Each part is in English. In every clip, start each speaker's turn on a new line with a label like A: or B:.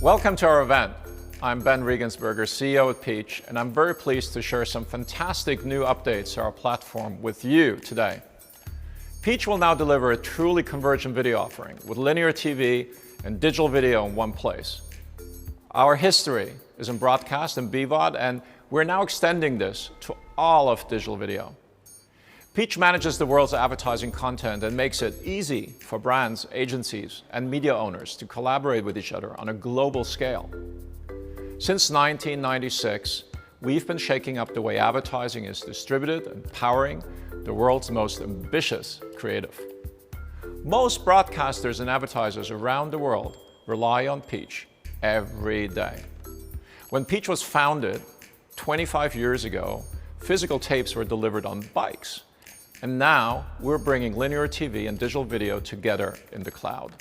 A: Welcome to our event. I'm Ben Regensberger, CEO at Peach, and I'm very pleased to share some fantastic new updates to our platform with you today. Peach will now deliver a truly convergent video offering with linear TV and digital video in one place. Our history is in broadcast and BVOD, and we're now extending this to all of digital video. Peach manages the world's advertising content and makes it easy for brands, agencies, and media owners to collaborate with each other on a global scale. Since 1996, we've been shaking up the way advertising is distributed and powering the world's most ambitious creative. Most broadcasters and advertisers around the world rely on Peach every day. When Peach was founded 25 years ago, physical tapes were delivered on bikes. And now we're bringing linear TV and digital video together in the cloud.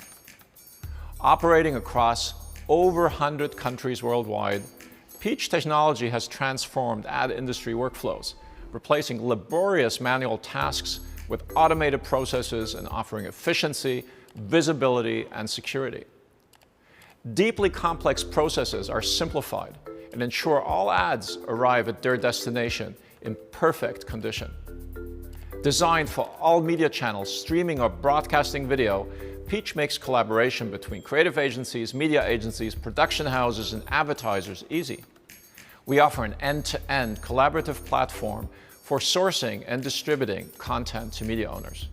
A: Operating across over 100 countries worldwide, Peach technology has transformed ad industry workflows, replacing laborious manual tasks with automated processes and offering efficiency, visibility, and security. Deeply complex processes are simplified and ensure all ads arrive at their destination in perfect condition. Designed for all media channels, streaming or broadcasting video, Peach makes collaboration between creative agencies, media agencies, production houses, and advertisers easy. We offer an end-to-end collaborative platform for sourcing and distributing content to media owners.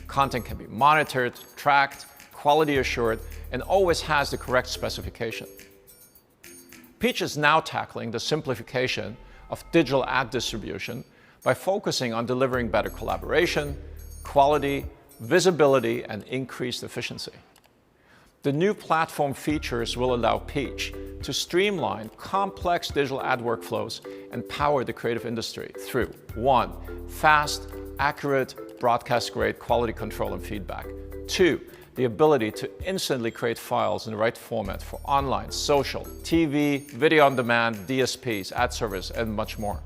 A: Content can be monitored, tracked, quality assured, and always has the correct specification. Peach is now tackling the simplification of digital ad distribution by focusing on delivering better collaboration, quality, visibility, and increased efficiency. The new platform features will allow Peach to streamline complex digital ad workflows and power the creative industry through 1. Fast, accurate, broadcast-grade quality control and feedback. 2. The ability to instantly create files in the right format for online, social, TV, video on demand, DSPs, ad service, and much more.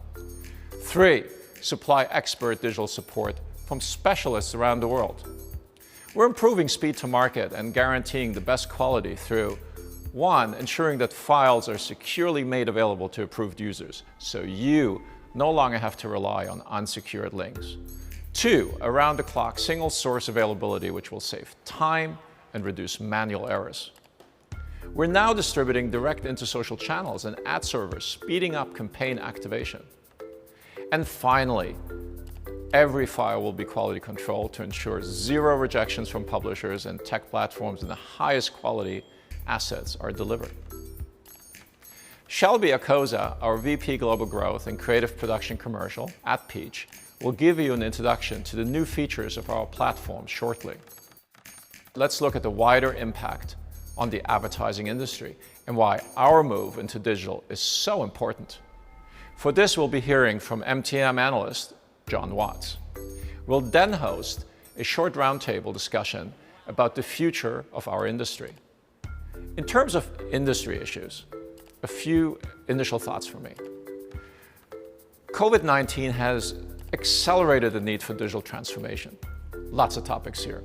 A: 3. Supply expert digital support from specialists around the world. We're improving speed to market and guaranteeing the best quality through 1. Ensuring that files are securely made available to approved users, so you no longer have to rely on unsecured links. 2. Around-the-clock single source availability, which will save time and reduce manual errors. We're now distributing direct into social channels and ad servers, speeding up campaign activation. And finally, every file will be quality controlled to ensure zero rejections from publishers and tech platforms, and the highest quality assets are delivered. Shelby Akosa, our VP Global Growth and Creative Production Commercial at Peach, will give you an introduction to the new features of our platform shortly. Let's look at the wider impact on the advertising industry and why our move into digital is so important. For this, we'll be hearing from MTM analyst Jon Watts. We'll then host a short roundtable discussion about the future of our industry. In terms of industry issues, a few initial thoughts from me. COVID-19 has accelerated the need for digital transformation. Lots of topics here.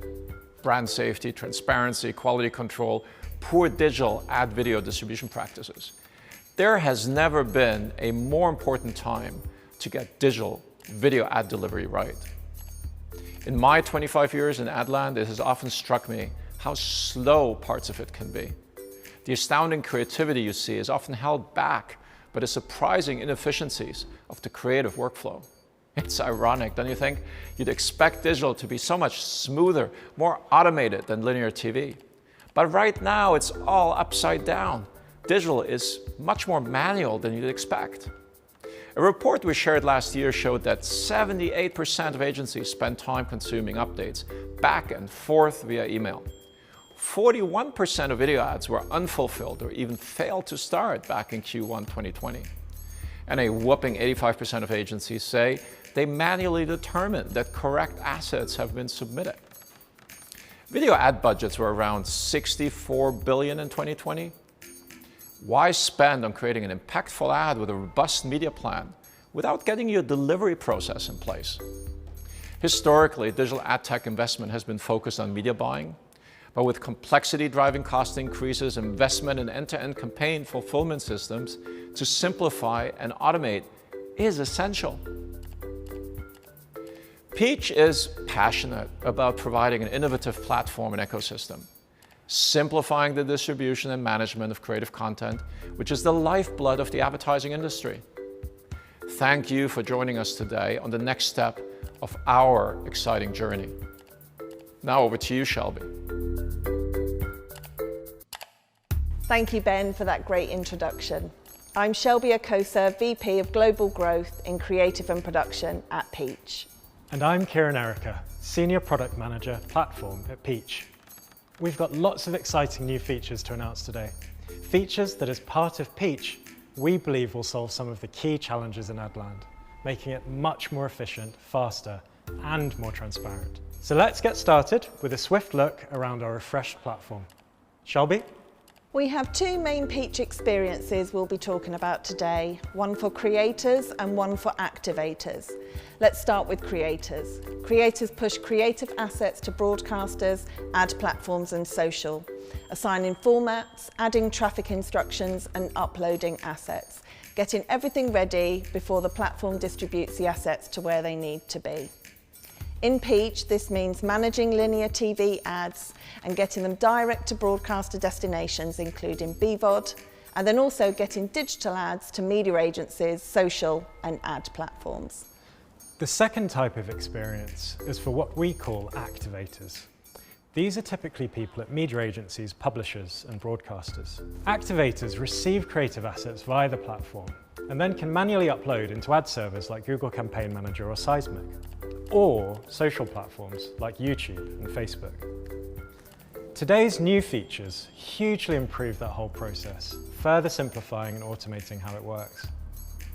A: Brand safety, transparency, quality control, poor digital ad video distribution practices. There has never been a more important time to get digital video ad delivery right. In my 25 years in ad land, it has often struck me how slow parts of it can be. The astounding creativity you see is often held back by the surprising inefficiencies of the creative workflow. It's ironic, don't you think? You'd expect digital to be so much smoother, more automated than linear TV. But right now, it's all upside down. Digital is much more manual than you'd expect. A report we shared last year showed that 78% of agencies spend time consuming updates back and forth via email. 41% of video ads were unfulfilled or even failed to start back in Q1 2020. And a whopping 85% of agencies say they manually determine that correct assets have been submitted. Video ad budgets were around $64 billion in 2020. Why spend on creating an impactful ad with a robust media plan without getting your delivery process in place? Historically, digital ad tech investment has been focused on media buying, But with complexity driving cost increases, investment in end-to-end campaign fulfillment systems to simplify and automate is essential. Peach is passionate about providing an innovative platform and ecosystem, simplifying the distribution and management of creative content, which is the lifeblood of the advertising industry. Thank you for joining us today on the next step of our exciting journey. Now over to you, Shelby.
B: Thank you, Ben, for that great introduction. I'm Shelby Okosa, VP of Global Growth in Creative and Production at Peach.
C: And I'm Kieran Erica, Senior Product Manager, Platform at Peach. We've got lots of exciting new features to announce today. Features that, as part of Peach, we believe will solve some of the key challenges in Adland, making it much more efficient, faster, and more transparent. So let's get started with a swift look around our refreshed platform. Shelby?
B: We have two main Peach experiences we'll be talking about today, one for creators and one for activators. Let's start with creators. Creators push creative assets to broadcasters, ad platforms and social, assigning formats, adding traffic instructions and uploading assets, getting everything ready before the platform distributes the assets to where they need to be. In Peach, this means managing linear TV ads and getting them direct to broadcaster destinations, including BVOD, and then also getting digital ads to media agencies, social and ad platforms.
C: The second type of experience is for what we call activators. These are typically people at media agencies, publishers and broadcasters. Activators receive creative assets via the platform and then can manually upload into ad servers like Google Campaign Manager or Seismic, or social platforms like YouTube and Facebook. Today's new features hugely improve that whole process, further simplifying and automating how it works.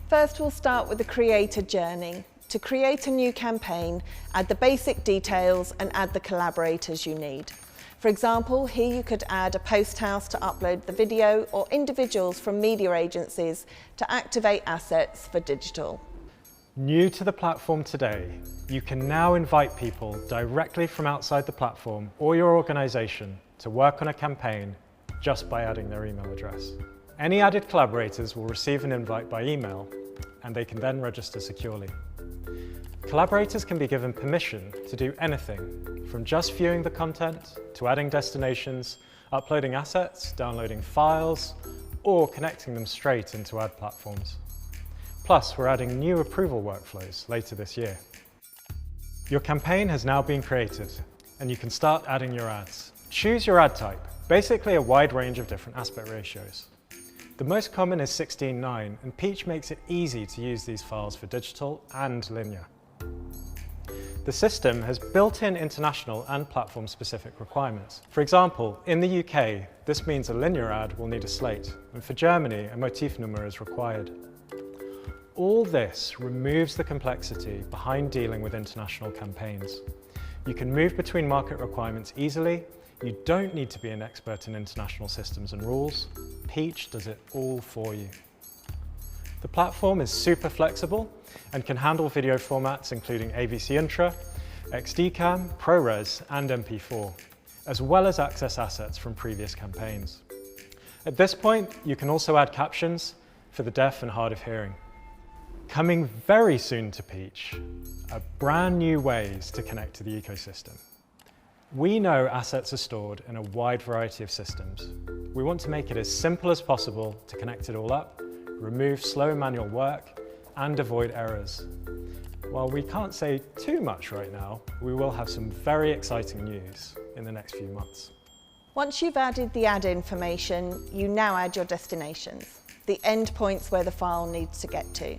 B: First, we'll start with the creator journey. To create a new campaign, add the basic details and add the collaborators you need. For example, here you could add a post house to upload the video or individuals from media agencies to activate assets for digital.
C: New to the platform today, you can now invite people directly from outside the platform or your organization to work on a campaign just by adding their email address. Any added collaborators will receive an invite by email and they can then register securely. Collaborators can be given permission to do anything from just viewing the content to adding destinations, uploading assets, downloading files, or connecting them straight into ad platforms. Plus, we're adding new approval workflows later this year. Your campaign has now been created, and you can start adding your ads. Choose your ad type, basically a wide range of different aspect ratios. The most common is 16:9, and Peach makes it easy to use these files for digital and linear. The system has built-in international and platform-specific requirements. For example, in the UK, this means a linear ad will need a slate, and for Germany, a motif number is required. All this removes the complexity behind dealing with international campaigns. You can move between market requirements easily. You don't need to be an expert in international systems and rules. Peach does it all for you. The platform is super flexible and can handle video formats including AVC Intra, XDCAM, ProRes and MP4, as well as access assets from previous campaigns. At this point, you can also add captions for the deaf and hard of hearing. Coming very soon to Peach are brand new ways to connect to the ecosystem. We know assets are stored in a wide variety of systems. We want to make it as simple as possible to connect it all up, remove slow manual work, and avoid errors. While we can't say too much right now, we will have some very exciting news in the next few months.
B: Once you've added the ad information, you now add your destinations, the endpoints where the file needs to get to.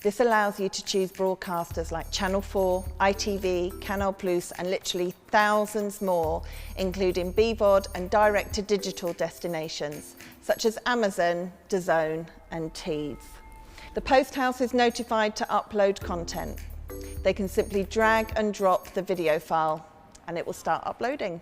B: This allows you to choose broadcasters like Channel 4, ITV, Canal Plus, and literally thousands more, including BVOD and direct-to-digital destinations, such as Amazon, DAZN, and Teads. The post house is notified to upload content. They can simply drag and drop the video file, and it will start uploading.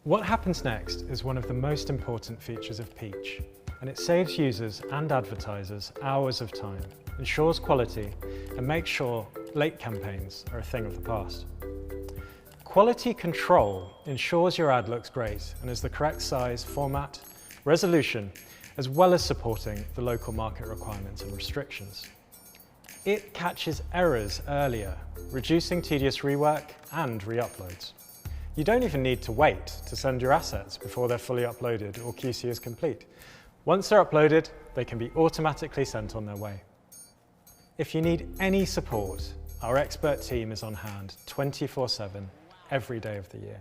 C: What happens next is one of the most important features of Peach, and it saves users and advertisers hours of time, ensures quality, and makes sure late campaigns are a thing of the past. Quality control ensures your ad looks great and is the correct size, format, resolution, as well as supporting the local market requirements and restrictions. It catches errors earlier, reducing tedious rework and re-uploads. You don't even need to wait to send your assets before they're fully uploaded or QC is complete. Once they're uploaded, they can be automatically sent on their way. If you need any support, our expert team is on hand 24/7, every day of the year.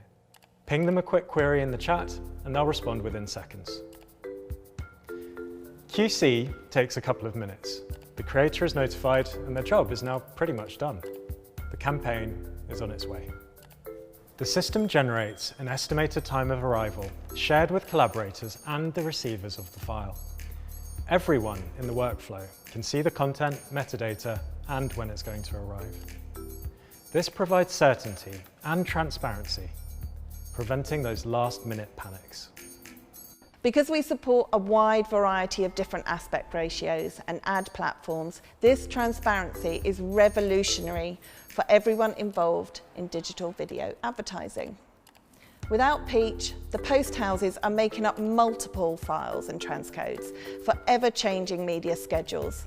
C: Ping them a quick query in the chat and they'll respond within seconds. QC takes a couple of minutes. The creator is notified and their job is now pretty much done. The campaign is on its way. The system generates an estimated time of arrival, shared with collaborators and the receivers of the file. Everyone in the workflow can see the content, metadata, and when it's going to arrive. This provides certainty and transparency, preventing those last-minute panics.
B: Because we support a wide variety of different aspect ratios and ad platforms, this transparency is revolutionary for everyone involved in digital video advertising. Without Peach, the post houses are making up multiple files and transcodes for ever-changing media schedules.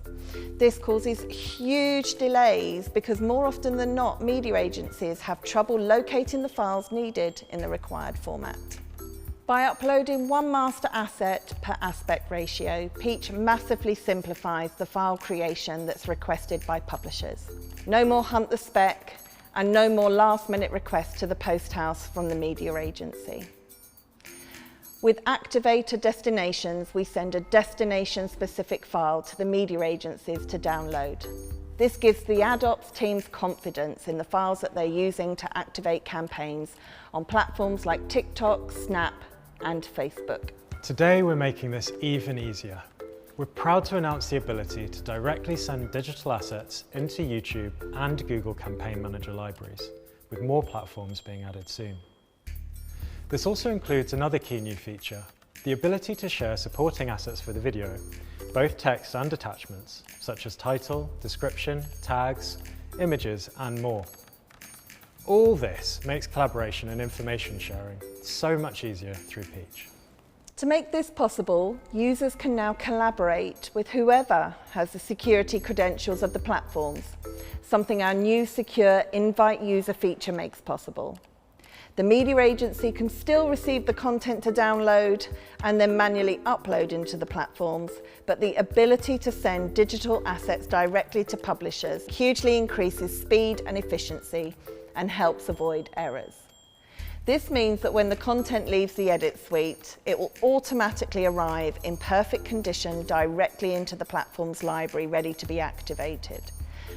B: This causes huge delays because more often than not, media agencies have trouble locating the files needed in the required format. By uploading one master asset per aspect ratio, Peach massively simplifies the file creation that's requested by publishers. No more hunt the spec and no more last-minute requests to the post house from the media agency. With Activator destinations, we send a destination-specific file to the media agencies to download. This gives the ad ops teams confidence in the files that they're using to activate campaigns on platforms like TikTok, Snap, and Facebook.
C: Today we're making this even easier. We're proud to announce the ability to directly send digital assets into YouTube and Google Campaign Manager libraries, with more platforms being added soon. This also includes another key new feature, the ability to share supporting assets for the video, both text and attachments, such as title, description, tags, images, and more. All this makes collaboration and information sharing so much easier through Peach.
B: To make this possible, users can now collaborate with whoever has the security credentials of the platforms, something our new secure invite user feature makes possible. The media agency can still receive the content to download and then manually upload into the platforms, but the ability to send digital assets directly to publishers hugely increases speed and efficiency and helps avoid errors. This means that when the content leaves the edit suite, it will automatically arrive in perfect condition directly into the platform's library, ready to be activated,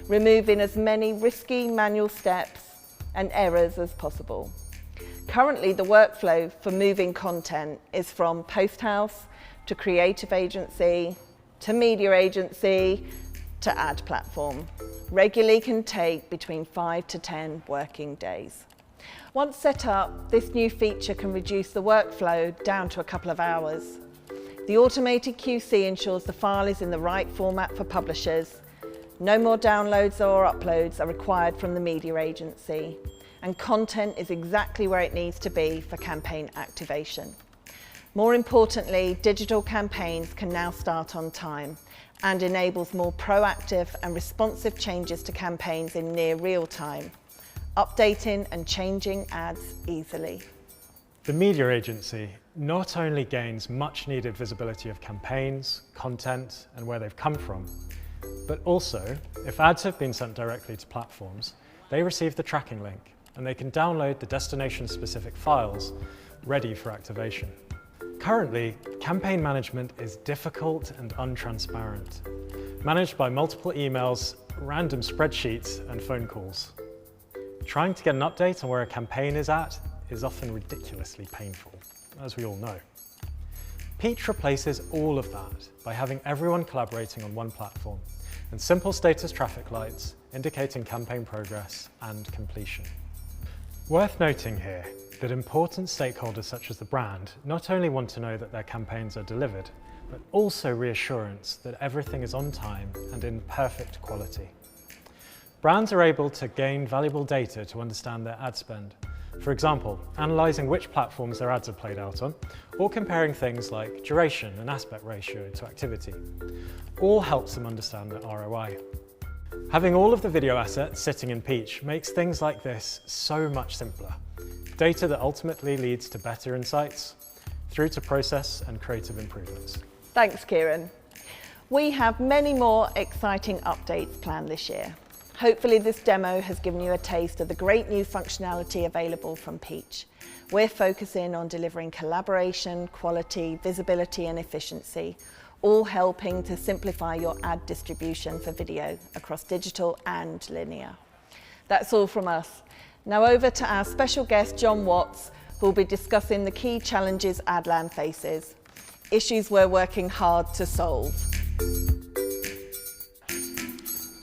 B: removing as many risky manual steps and errors as possible. Currently, the workflow for moving content is from post house to creative agency to media agency to ad platform. Regularly can take between 5 to 10 working days. Once set up, this new feature can reduce the workflow down to a couple of hours. The automated QC ensures the file is in the right format for publishers. No more downloads or uploads are required from the media agency, and content is exactly where it needs to be for campaign activation. More importantly, digital campaigns can now start on time and enables more proactive and responsive changes to campaigns in near real time, updating and changing ads easily.
C: The media agency not only gains much needed visibility of campaigns, content, and where they've come from, but also, if ads have been sent directly to platforms, they receive the tracking link and they can download the destination-specific files ready for activation. Currently, campaign management is difficult and untransparent, managed by multiple emails, random spreadsheets, and phone calls. Trying to get an update on where a campaign is at is often ridiculously painful, as we all know. Peach replaces all of that by having everyone collaborating on one platform and simple status traffic lights indicating campaign progress and completion. Worth noting here that important stakeholders such as the brand not only want to know that their campaigns are delivered, but also reassurance that everything is on time and in perfect quality. Brands are able to gain valuable data to understand their ad spend, For example, analysing which platforms their ads are played out on, or comparing things like duration and aspect ratio to activity. All helps them understand the ROI. Having all of the video assets sitting in Peach makes things like this so much simpler. Data that ultimately leads to better insights, through to process and creative improvements.
B: Thanks, Kieran. We have many more exciting updates planned this year. Hopefully this demo has given you a taste of the great new functionality available from Peach. We're focusing on delivering collaboration, quality, visibility and efficiency, all helping to simplify your ad distribution for video across digital and linear. That's all from us. Now over to our special guest, Jon Watts, who will be discussing the key challenges Adland faces, issues we're working hard to solve.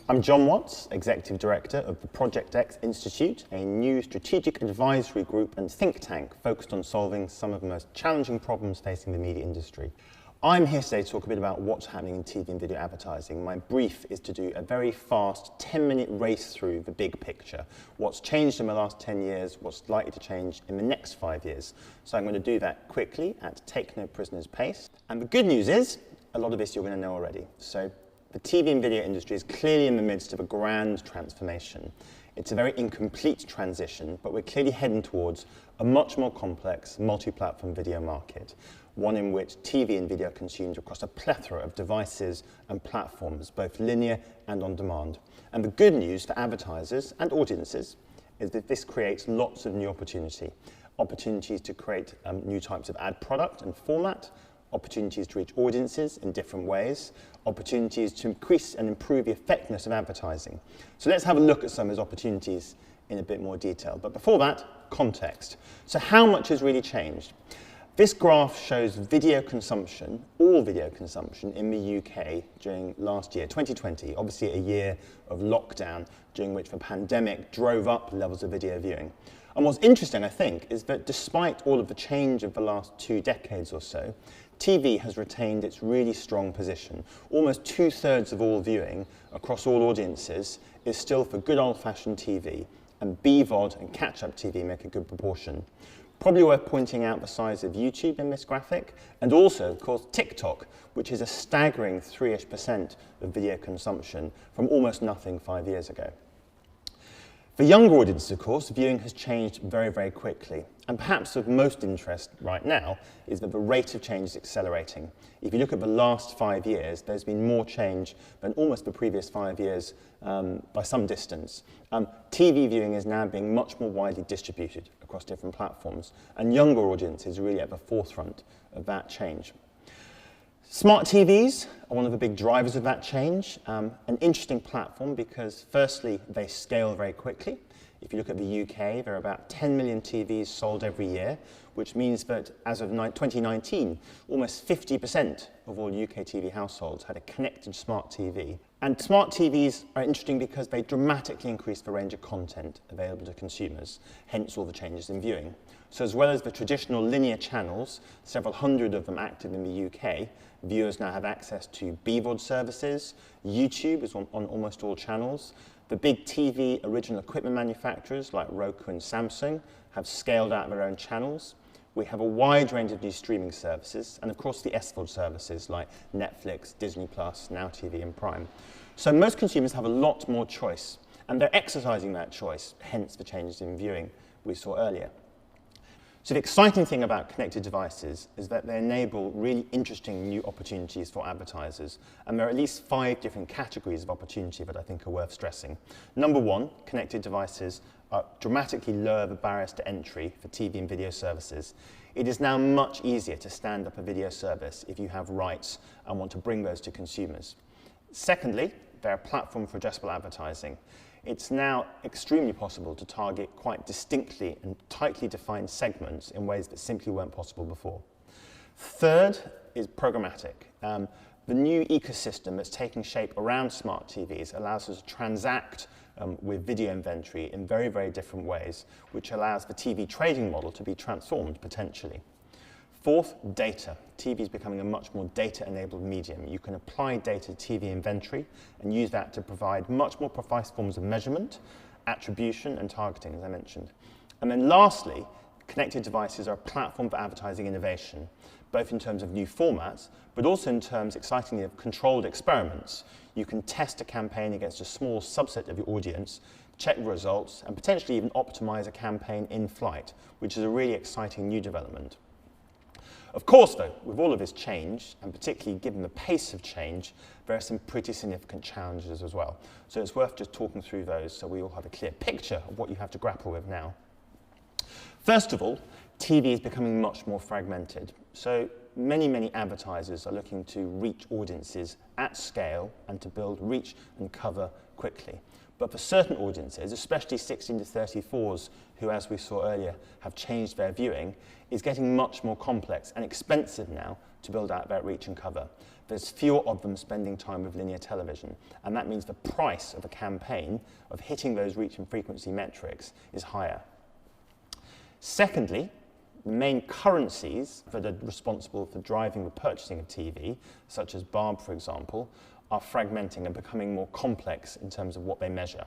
D: I'm Jon Watts, Executive Director of the Project X Institute, a new strategic advisory group and think tank focused on solving some of the most challenging problems facing the media industry. I'm here today to talk a bit about what's happening in TV and video advertising. My brief is to do a very fast 10-minute race through the big picture. What's changed in the last 10 years, what's likely to change in the next 5 years. So I'm going to do that quickly at take no prisoners pace. And the good news is, a lot of this you're going to know already. So the TV and video industry is clearly in the midst of a grand transformation. It's a very incomplete transition, but we're clearly heading towards a much more complex, multi-platform video market, one in which TV and video are consumed across a plethora of devices and platforms, both linear and on demand. And the good news for advertisers and audiences is that this creates lots of new opportunities to create new types of ad product and format, opportunities to reach audiences in different ways, opportunities to increase and improve the effectiveness of advertising. So let's have a look at some of those opportunities in a bit more detail. But before that, context. So how much has really changed? This graph shows video consumption, all video consumption in the UK during last year, 2020, obviously a year of lockdown during which the pandemic drove up levels of video viewing. And what's interesting, I think, is that despite all of the change of the last 2 decades or so, TV has retained its really strong position. Almost 2/3 of all viewing across all audiences is still for good old-fashioned TV, and BVOD and catch-up TV make a good proportion. Probably worth pointing out the size of YouTube in this graphic, and also, of course, TikTok, which is a staggering 3-ish% of video consumption from almost nothing 5 years ago. For younger audiences, of course, viewing has changed very, very quickly. And perhaps of most interest right now is that the rate of change is accelerating. If you look at the last 5 years, there's been more change than almost the previous 5 years by some distance. TV viewing is now being much more widely distributed across different platforms, and younger audiences are really at the forefront of that change. Smart TVs are one of the big drivers of that change. An interesting platform because, firstly, they scale very quickly. If you look at the UK, there are about 10 million TVs sold every year, which means that as of 2019, almost 50% of all UK TV households had a connected smart TV. And smart TVs are interesting because they dramatically increase the range of content available to consumers, hence all the changes in viewing. So as well as the traditional linear channels, several hundred of them active in the UK, viewers now have access to BVOD services. YouTube is on almost all channels. The big TV original equipment manufacturers like Roku and Samsung have scaled out their own channels. We have a wide range of new streaming services, and of course the SVOD services like Netflix, Disney+, Now TV and Prime. So most consumers have a lot more choice, and they're exercising that choice, hence the changes in viewing we saw earlier. So the exciting thing about connected devices is that they enable really interesting new opportunities for advertisers. And there are at least 5 different categories of opportunity that I think are worth stressing. Number 1, connected devices dramatically lower the barriers to entry for TV and video services. It is now much easier to stand up a video service if you have rights and want to bring those to consumers. Secondly, they're a platform for addressable advertising. It's now extremely possible to target quite distinctly and tightly defined segments in ways that simply weren't possible before. Third is programmatic. The new ecosystem that's taking shape around smart TVs allows us to transact with video inventory in very, very different ways, which allows the TV trading model to be transformed potentially. Fourth, data. TV is becoming a much more data-enabled medium. You can apply data to TV inventory and use that to provide much more precise forms of measurement, attribution, and targeting, as I mentioned. And then lastly, connected devices are a platform for advertising innovation, both in terms of new formats, but also in terms, excitingly, of controlled experiments. You can test a campaign against a small subset of your audience, check the results, and potentially even optimize a campaign in flight, which is a really exciting new development. Of course, though, with all of this change, and particularly given the pace of change, there are some pretty significant challenges as well. So it's worth just talking through those so we all have a clear picture of what you have to grapple with now. First of all, TV is becoming much more fragmented. So many advertisers are looking to reach audiences at scale and to build reach and cover quickly. But for certain audiences, especially 16 to 34s, who, as we saw earlier, have changed their viewing, is getting much more complex and expensive now to build out that reach and cover. There's fewer of them spending time with linear television, and that means the price of a campaign, of hitting those reach and frequency metrics, is higher. Secondly, the main currencies that are responsible for driving the purchasing of TV, such as Barb, for example, are fragmenting and becoming more complex in terms of what they measure.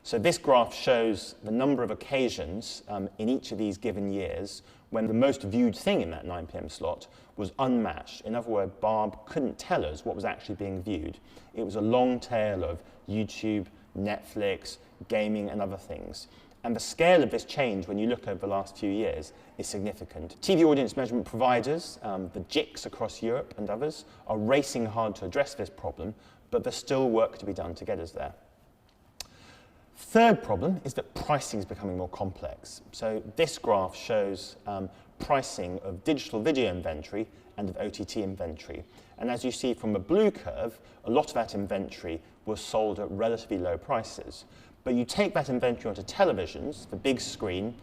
D: So this graph shows the number of occasions in each of these given years when the most viewed thing in that 9 p.m. slot was unmatched. In other words, Barb couldn't tell us what was actually being viewed. It was a long tail of YouTube, Netflix, gaming, and other things. And the scale of this change, when you look over the last few years, is significant. TV audience measurement providers, the JICs across Europe and others, are racing hard to address this problem, but there's still work to be done to get us there. Third problem is that pricing is becoming more complex. So this graph shows pricing of digital video inventory and of OTT inventory. And as you see from the blue curve, a lot of that inventory was sold at relatively low prices. But you take that inventory onto televisions, the big screen,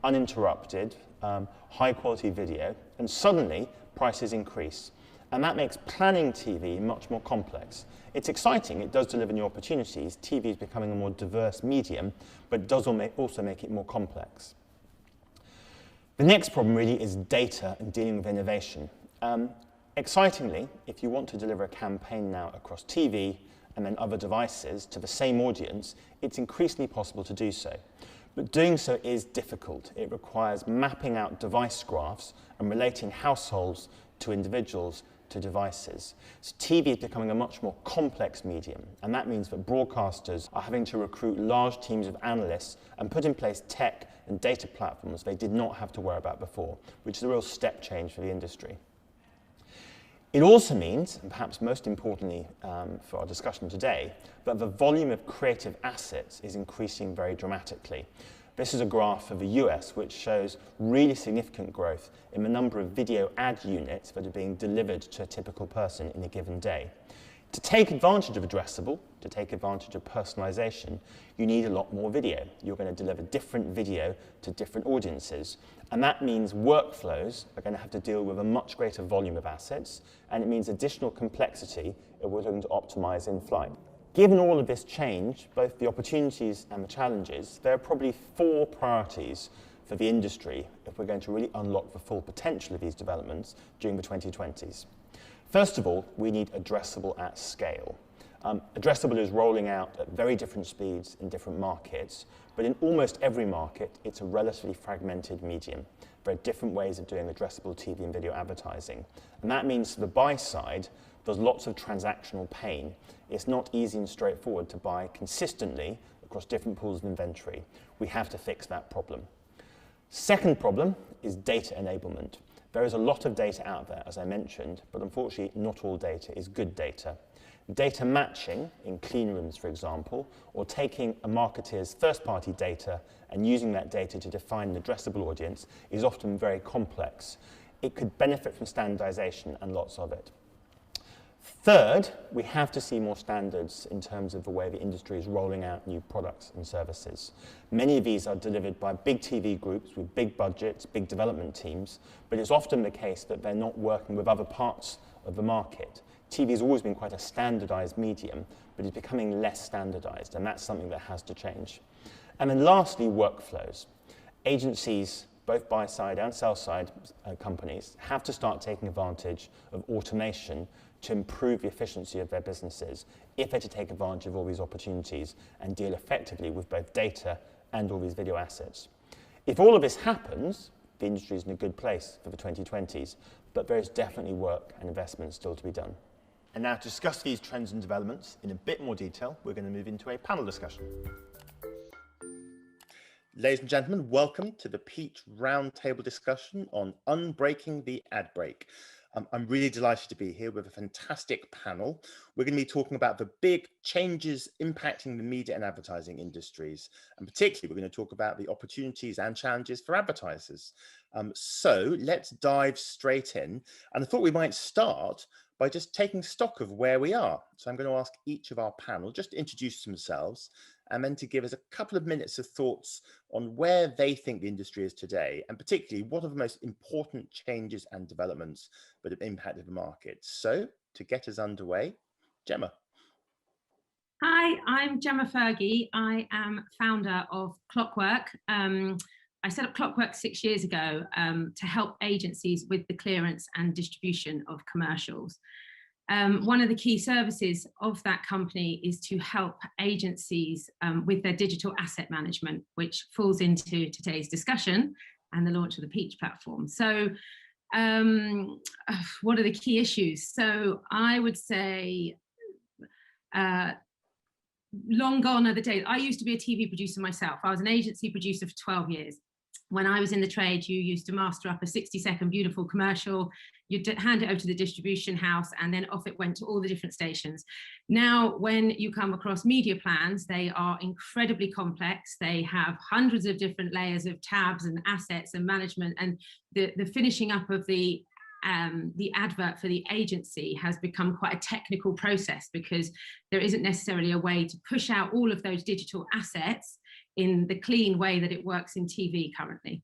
D: uninterrupted, high quality video, and suddenly prices increase. And that makes planning TV much more complex. It's exciting, it does deliver new opportunities. TV is becoming a more diverse medium, but it does also make it more complex. The next problem really is data and dealing with innovation. Excitingly, if you want to deliver a campaign now across TV and then other devices to the same audience, it's increasingly possible to do so. But doing so is difficult. It requires mapping out device graphs and relating households to individuals to devices. So TV is becoming a much more complex medium, and that means that broadcasters are having to recruit large teams of analysts and put in place tech and data platforms they did not have to worry about before, which is a real step change for the industry. It also means, and perhaps most importantly for our discussion today, that the volume of creative assets is increasing very dramatically. This is a graph of the US which shows really significant growth in the number of video ad units that are being delivered to a typical person in a given day. To take advantage of addressable, to take advantage of personalization, you need a lot more video. You're going to deliver different video to different audiences. And that means workflows are going to have to deal with a much greater volume of assets, and it means additional complexity if we're looking to optimize in flight. Given all of this change, both the opportunities and the challenges, there are probably 4 priorities for the industry if we're going to really unlock the full potential of these developments during the 2020s. First of all, we need addressable at scale. Addressable is rolling out at very different speeds in different markets, but in almost every market, it's a relatively fragmented medium. There are different ways of doing addressable TV and video advertising. And that means for the buy side, there's lots of transactional pain. It's not easy and straightforward to buy consistently across different pools of inventory. We have to fix that problem. Second problem is data enablement. There is a lot of data out there, as I mentioned, but unfortunately not all data is good data. Data matching in clean rooms, for example, or taking a marketeer's first-party data and using that data to define an addressable audience is often very complex. It could benefit from standardization and lots of it. Third, we have to see more standards in terms of the way the industry is rolling out new products and services. Many of these are delivered by big TV groups with big budgets, big development teams, but it's often the case that they're not working with other parts of the market. TV has always been quite a standardized medium, but it's becoming less standardized, and that's something that has to change. And then lastly, workflows. Agencies, both buy-side and sell-side companies, have to start taking advantage of automation to improve the efficiency of their businesses if they're to take advantage of all these opportunities and deal effectively with both data and all these video assets. If all of this happens, the industry is in a good place for the 2020s, but there is definitely work and investment still to be done. And now to discuss these trends and developments in a bit more detail, we're going to move into a panel discussion. Ladies and gentlemen, welcome to the Peach Roundtable discussion on unbreaking the ad break. I'm really delighted to be here with a fantastic panel. We're going to be talking about the big changes impacting the media and advertising industries. And particularly, we're going to talk about the opportunities and challenges for advertisers. So let's dive straight in. And I thought we might start by just taking stock of where we are. So I'm going to ask each of our panel just to introduce themselves and then to give us a couple of minutes of thoughts on where they think the industry is today, and particularly what are the most important changes and developments that have impacted the market. So to get us underway, Gemma.
E: Hi, I'm Gemma Fergie. I am founder of Clockwork. I set up Clockwork 6 years ago to help agencies with the clearance and distribution of commercials. One of the key services of that company is to help agencies with their digital asset management, which falls into today's discussion and the launch of the Peach platform. So what are the key issues? So I would say long gone are the days. I used to be a TV producer myself. I was an agency producer for 12 years. When I was in the trade, you used to master up a 60-second beautiful commercial, you'd hand it over to the distribution house, and then off it went to all the different stations. Now, when you come across media plans, they are incredibly complex. They have hundreds of different layers of tabs and assets and management, and the finishing up of the advert for the agency has become quite a technical process because there isn't necessarily a way to push out all of those digital assets in the clean way that it works in TV currently.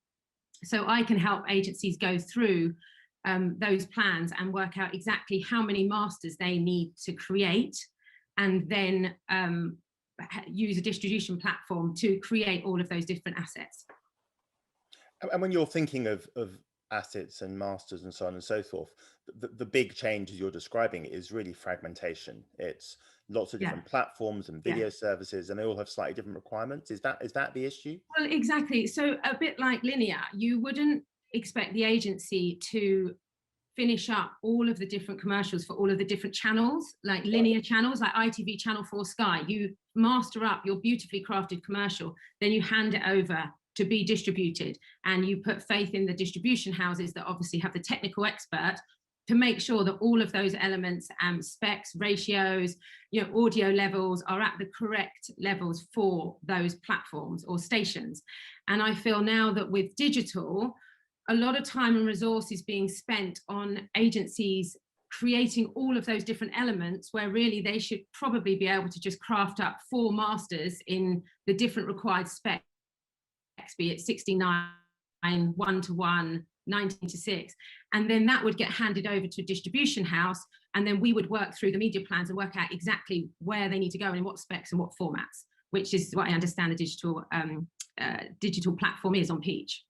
E: So I can help agencies go through those plans and work out exactly how many masters they need to create, and then use a distribution platform to create all of those different assets.
D: And when you're thinking of assets and masters and so on and so forth, the big changes you're describing is really fragmentation. It's lots of different platforms and video services, and they all have slightly different requirements. Is that the issue?
E: Well, exactly. So a bit like linear, you wouldn't expect the agency to finish up all of the different commercials for all of the different channels, like linear channels, like ITV Channel 4 Sky. You master up your beautifully crafted commercial, then you hand it over to be distributed, and you put faith in the distribution houses that obviously have the technical expert to make sure that all of those elements and specs, ratios, audio levels are at the correct levels for those platforms or stations. And I feel now that with digital, a lot of time and resource is being spent on agencies creating all of those different elements, where really they should probably be able to just craft up 4 masters in the different required specs, be it 69, 1:1, 19:6, and then that would get handed over to a distribution house, and then we would work through the media plans and work out exactly where they need to go and in what specs and what formats, which is what I understand the digital platform is on Peach.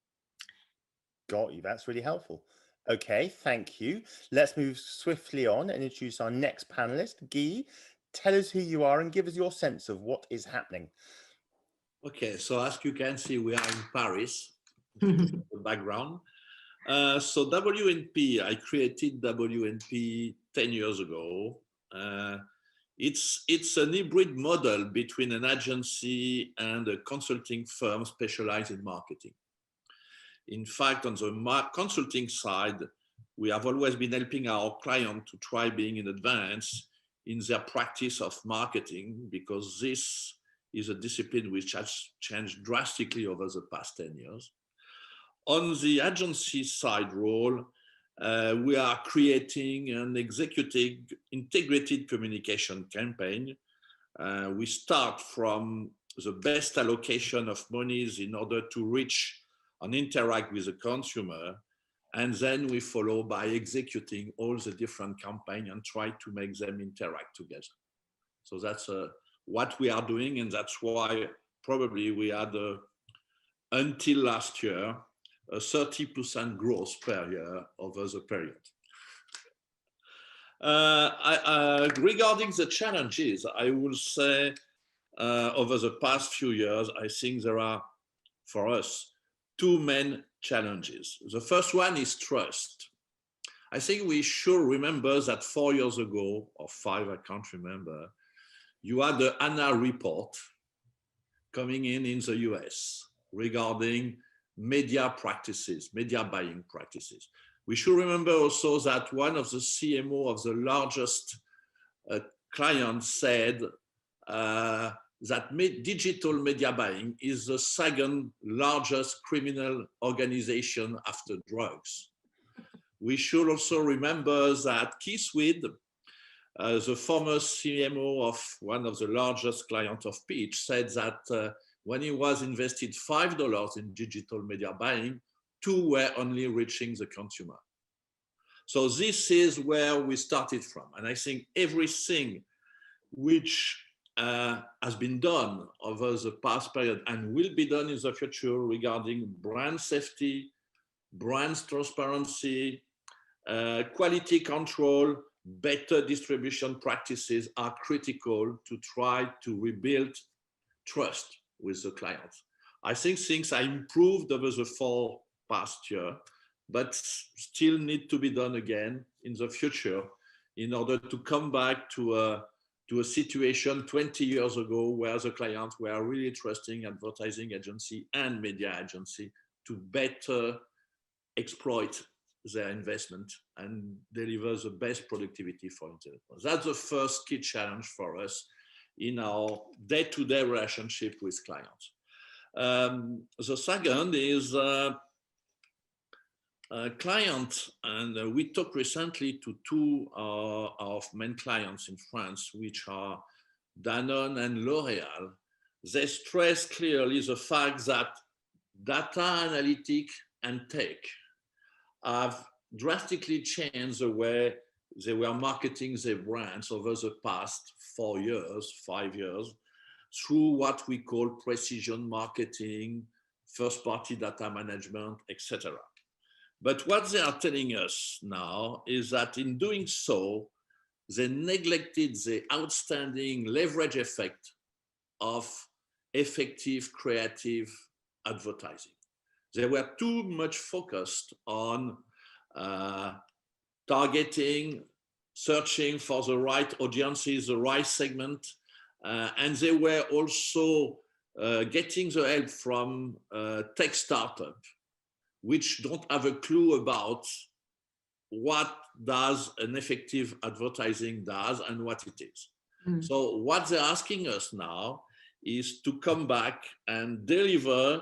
D: Got you. That's really helpful. Okay, thank you. Let's move swiftly on and introduce our next panelist. Guy, tell us who you are and give us your sense of what is happening.
F: Okay, so as you can see, we are in Paris, the background. So WNP, I created WNP 10 years ago. It's an hybrid model between an agency and a consulting firm specialized in marketing. In fact, on the consulting side, we have always been helping our client to try being in advance in their practice of marketing, because this is a discipline which has changed drastically over the past 10 years. On the agency side role, we are creating an executive integrated communication campaign. We start from the best allocation of monies in order to reach and interact with the consumer, and then we follow by executing all the different campaigns and try to make them interact together. So that's what we are doing, and that's why probably we had, until last year, a 30% growth per year over the period. Regarding the challenges, I will say over the past few years, I think there are, for us, two main challenges. The first one is trust. I think we should remember that 4 years ago, or 5, I can't remember, you had the ANA report coming in the US regarding media practices, media buying practices. We should remember also that one of the CMO of the largest client said that digital media buying is the second largest criminal organization after drugs. We should also remember that Keith Weed, the former CMO of one of the largest clients of Peach, said that when he was invested $5 in digital media buying, 2 were only reaching the consumer. So this is where we started from. And I think everything which has been done over the past period and will be done in the future regarding brand safety, brand transparency, quality control, better distribution practices are critical to try to rebuild trust with the clients. I think things are improved over the 4 past years, but still need to be done again in the future in order to come back to a situation 20 years ago where the clients were really trusting advertising agency and media agency to better exploit their investment and deliver the best productivity for Enablement. That's the first key challenge for us in our day-to-day relationship with clients. The second is client, and we talked recently to 2 of main clients in France, which are Danone and L'Oréal. They stress clearly the fact that data analytics and tech have drastically changed the way they were marketing their brands over the past 4 years, 5 years, through what we call precision marketing, first-party data management, etc. But what they are telling us now is that in doing so, they neglected the outstanding leverage effect of effective creative advertising. They were too much focused on targeting, searching for the right audiences, the right segment, and they were also getting the help from tech startups, which don't have a clue about what does an effective advertising does and what it is. So what they're asking us now is to come back and deliver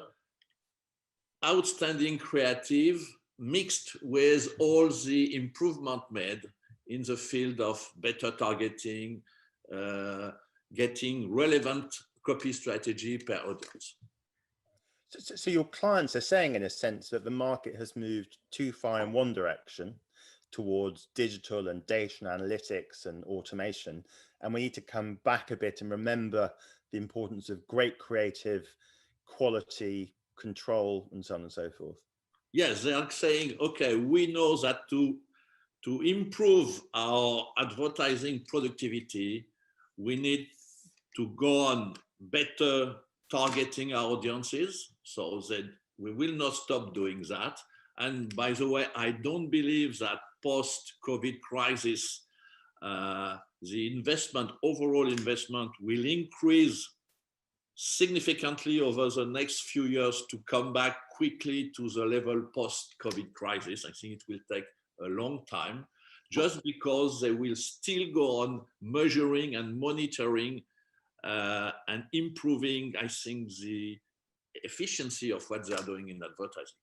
F: outstanding creative mixed with all the improvement made in the field of better targeting, getting relevant copy strategy per audience.
D: So your clients are saying, in a sense, that the market has moved too far in one direction towards digital and data and analytics and automation, and we need to come back a bit and remember the importance of great creative, quality, control, and so on and so forth.
F: Yes, they are saying, okay, we know that to improve our advertising productivity, we need to go on better targeting our audiences, so that we will not stop doing that. And by the way, I don't believe that post-COVID crisis, the investment, overall investment, will increase significantly over the next few years to come back quickly to the level post-COVID crisis. I think it will take a long time, just because they will still go on measuring and monitoring and improving, I think, the efficiency of what they are doing in advertising.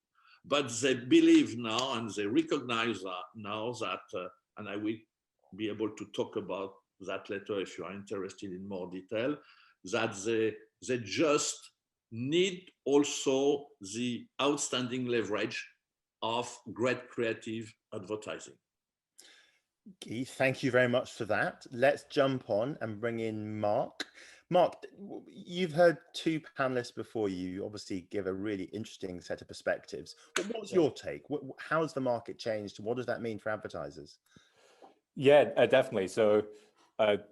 F: But they believe now, and they recognize that now that, and I will be able to talk about that later if you are interested in more detail, that they just need also the outstanding leverage of great creative advertising.
D: Guy, thank you very much for that. Let's jump on and bring in Mark. Mark, you've heard 2 panelists before you obviously give a really interesting set of perspectives. What's your take? How's the market changed? What does that mean for advertisers?
G: Yeah, definitely. So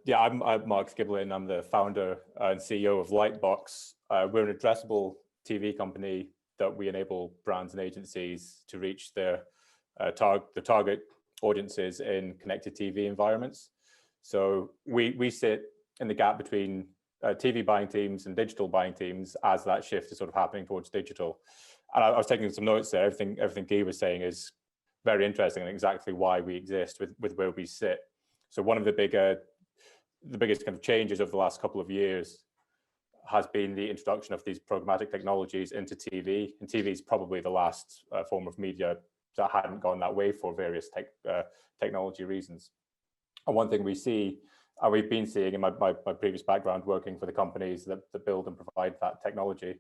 G: yeah, I'm Mark Giblin. I'm the founder and CEO of Lightbox. We're an addressable TV company that we enable brands and agencies to reach their target audiences in connected TV environments. So we sit in the gap between TV buying teams and digital buying teams as that shift is sort of happening towards digital. And I was taking some notes there. Everything Guy was saying is very interesting and exactly why we exist with where we sit. So one of the biggest kind of changes over the last couple of years has been the introduction of these programmatic technologies into TV. And TV is probably the last form of media that hadn't gone that way for various technology reasons. And one thing we see, and we've been seeing in my previous background working for the companies that build and provide that technology,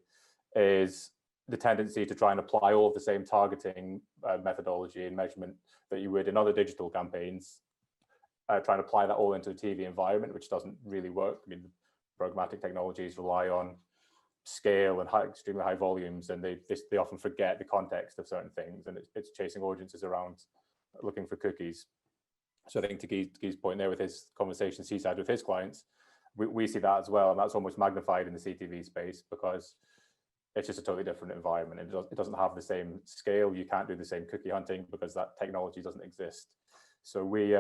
G: is the tendency to try and apply all of the same targeting methodology and measurement that you would in other digital campaigns, trying to apply that all into the TV environment, which doesn't really work. I mean, programmatic technologies rely on scale and extremely high volumes, and they often forget the context of certain things, and it's chasing audiences around looking for cookies. So I think to Guy's point there with his conversations he's had with his clients, we see that as well, and that's almost magnified in the CTV space because it's just a totally different environment. It doesn't have the same scale. You can't do the same cookie hunting because that technology doesn't exist. So we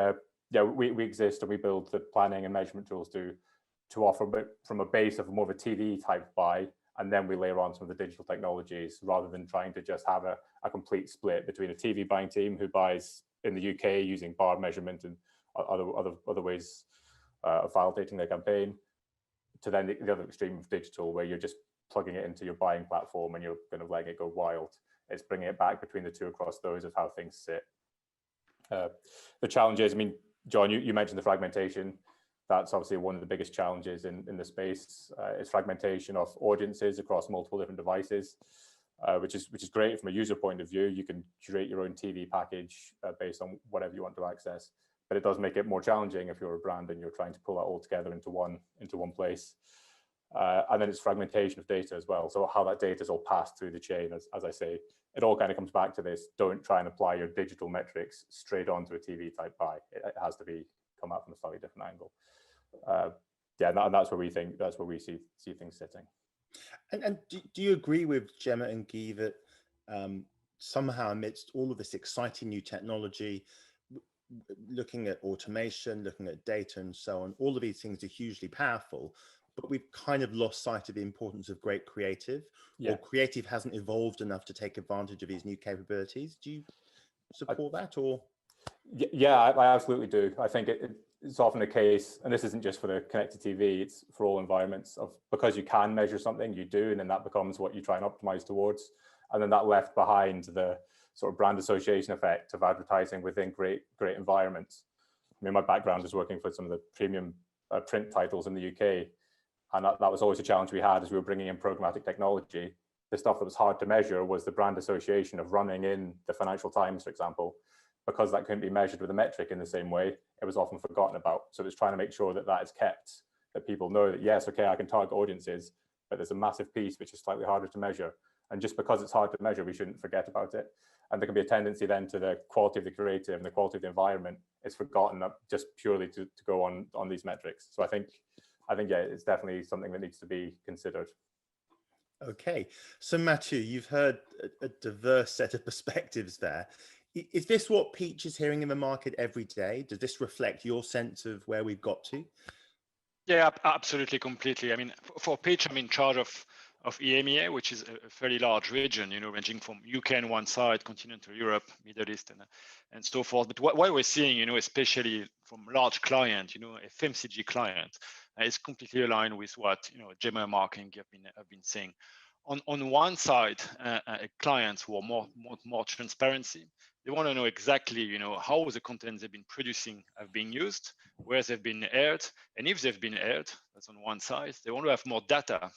G: exist and we build the planning and measurement tools to offer from a base of more of a TV type buy, and then we layer on some of the digital technologies rather than trying to just have a complete split between a TV buying team who buys in the UK using bar measurement and other ways of validating their campaign, to then the other extreme of digital where you're just plugging it into your buying platform and you're kind of letting it go wild. It's bringing it back between the two across those of how things sit. The challenges, I mean, John, you mentioned the fragmentation. That's obviously one of the biggest challenges in the space, is fragmentation of audiences across multiple different devices, which is great from a user point of view. You can curate your own TV package based on whatever you want to access, but it does make it more challenging if you're a brand and you're trying to pull that all together into one place. And then it's fragmentation of data as well. So how that data is all passed through the chain, as I say, it all kind of comes back to this. Don't try and apply your digital metrics straight onto a TV type buy. It has to come out from a slightly different angle. And that's where we see things sitting.
D: And do you agree with Gemma and Guy that somehow amidst all of this exciting new technology, looking at automation, looking at data and so on, all of these things are hugely powerful, but we've kind of lost sight of the importance of great creative, or creative hasn't evolved enough to take advantage of these new capabilities? Do you support that, or?
G: Yeah, I absolutely do. I think it's often a case, and this isn't just for the connected TV, it's for all environments, of because you can measure something, you do, and then that becomes what you try and optimize towards. And then that left behind the sort of brand association effect of advertising within great environments. I mean, my background is working for some of the premium print titles in the UK. And that was always a challenge we had as we were bringing in programmatic technology. The stuff that was hard to measure was the brand association of running in the Financial Times, for example. Because that couldn't be measured with a metric in the same way, it was often forgotten about. So it was trying to make sure that that is kept, that people know that, yes, okay, I can target audiences, but there's a massive piece which is slightly harder to measure. And just because it's hard to measure, we shouldn't forget about it. And there can be a tendency then to the quality of the creative and the quality of the environment is forgotten just purely to go on these metrics. So I think, yeah, it's definitely something that needs to be considered.
D: Okay, so Mathieu, you've heard a diverse set of perspectives there. Is this what Peach is hearing in the market every day? Does this reflect your sense of where we've got to?
H: Yeah, absolutely, completely. I mean, for Peach, I'm in charge of EMEA, which is a fairly large region, ranging from UK on one side, continental Europe, Middle East, and so forth. But what we're seeing, especially from large clients, FMCG clients, is completely aligned with what Gemma and Mark and have been saying. On one side, clients who are more transparency. They want to know exactly, how the content they've been producing have been used, where they've been aired, and if they've been aired. That's on one side. They want to have more data,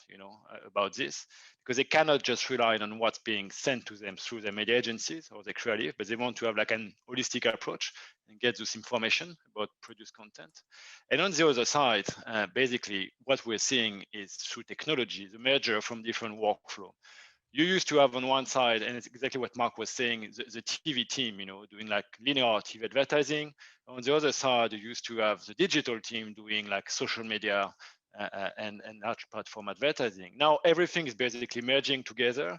H: about this, because they cannot just rely on what's being sent to them through their media agencies or their creative, but they want to have like an holistic approach and get this information about produced content. And on the other side, basically, what we're seeing is through technology, the merger from different workflow. You used to have on one side, and it's exactly what Mark was saying, the TV team, doing like linear TV advertising. On the other side, you used to have the digital team doing like social media and large platform advertising. Now everything is basically merging together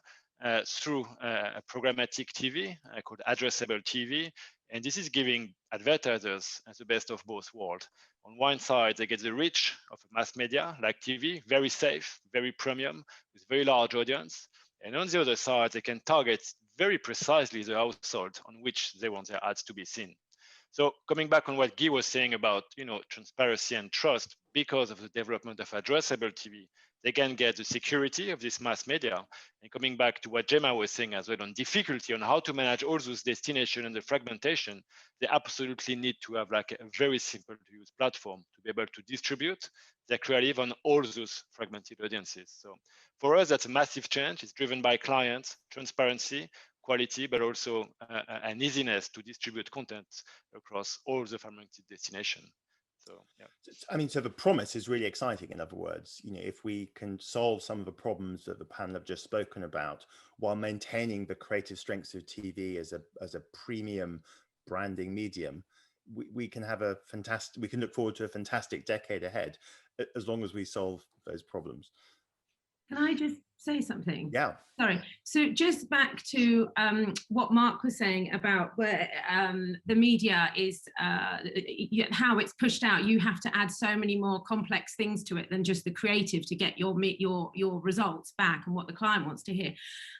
H: through a programmatic TV called Addressable TV. And this is giving advertisers the best of both worlds. On one side, they get the reach of mass media like TV, very safe, very premium, with very large audience. And on the other side, they can target very precisely the household on which they want their ads to be seen. So coming back on what Guy was saying about, transparency and trust, because of the development of addressable TV, they can get the security of this mass media. And coming back to what Gemma was saying as well on difficulty on how to manage all those destinations and the fragmentation, they absolutely need to have like a very simple to use platform to be able to distribute their creative on all those fragmented audiences. So for us, that's a massive change. It's driven by clients, transparency, quality, but also an easiness to distribute content across all the fragmented destinations. So, yeah.
D: I mean, so the promise is really exciting. In other words, if we can solve some of the problems that the panel have just spoken about while maintaining the creative strengths of TV as a premium branding medium, we can have we can look forward to a fantastic decade ahead, as long as we solve those problems.
E: Can I just say something?
D: Yeah.
E: Sorry. So just back to what Mark was saying about where the media is, how it's pushed out. You have to add so many more complex things to it than just the creative to get your results back and what the client wants to hear.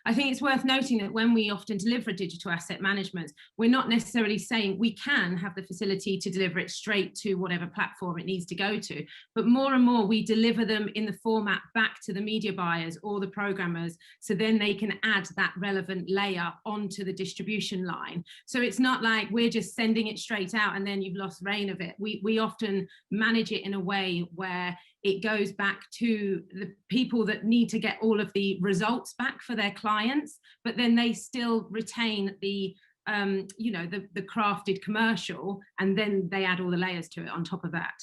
E: I think it's worth noting that when we often deliver digital asset management, we're not necessarily saying we can have the facility to deliver it straight to whatever platform it needs to go to, but more and more we deliver them in the format back to the media buyers or the programmers, so then they can add that relevant layer onto the distribution line. So it's not like we're just sending it straight out and then you've lost reign of it. We often manage it in a way where it goes back to the people that need to get all of the results back for their clients, but then they still retain the the crafted commercial, and then they add all the layers to it on top of that.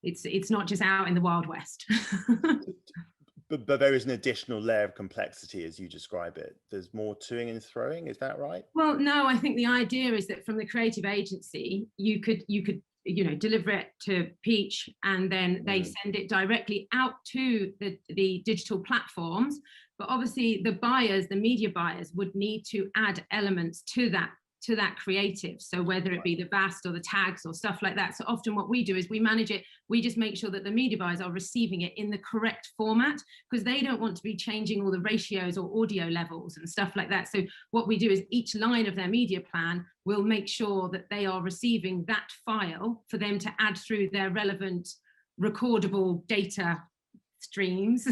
E: It's not just out in the Wild West.
D: But there is an additional layer of complexity as you describe it. There's more toing and throwing, is that right?
E: Well, no, I think the idea is that from the creative agency, you could deliver it to Peach, and then they send it directly out to the digital platforms. But obviously the buyers, the media buyers, would need to add elements to that creative. So whether it be the VAST or the tags or stuff like that. So often what we do is we manage it. We just make sure that the media buyers are receiving it in the correct format, because they don't want to be changing all the ratios or audio levels and stuff like that. So what we do is each line of their media plan will make sure that they are receiving that file for them to add through their relevant recordable data streams.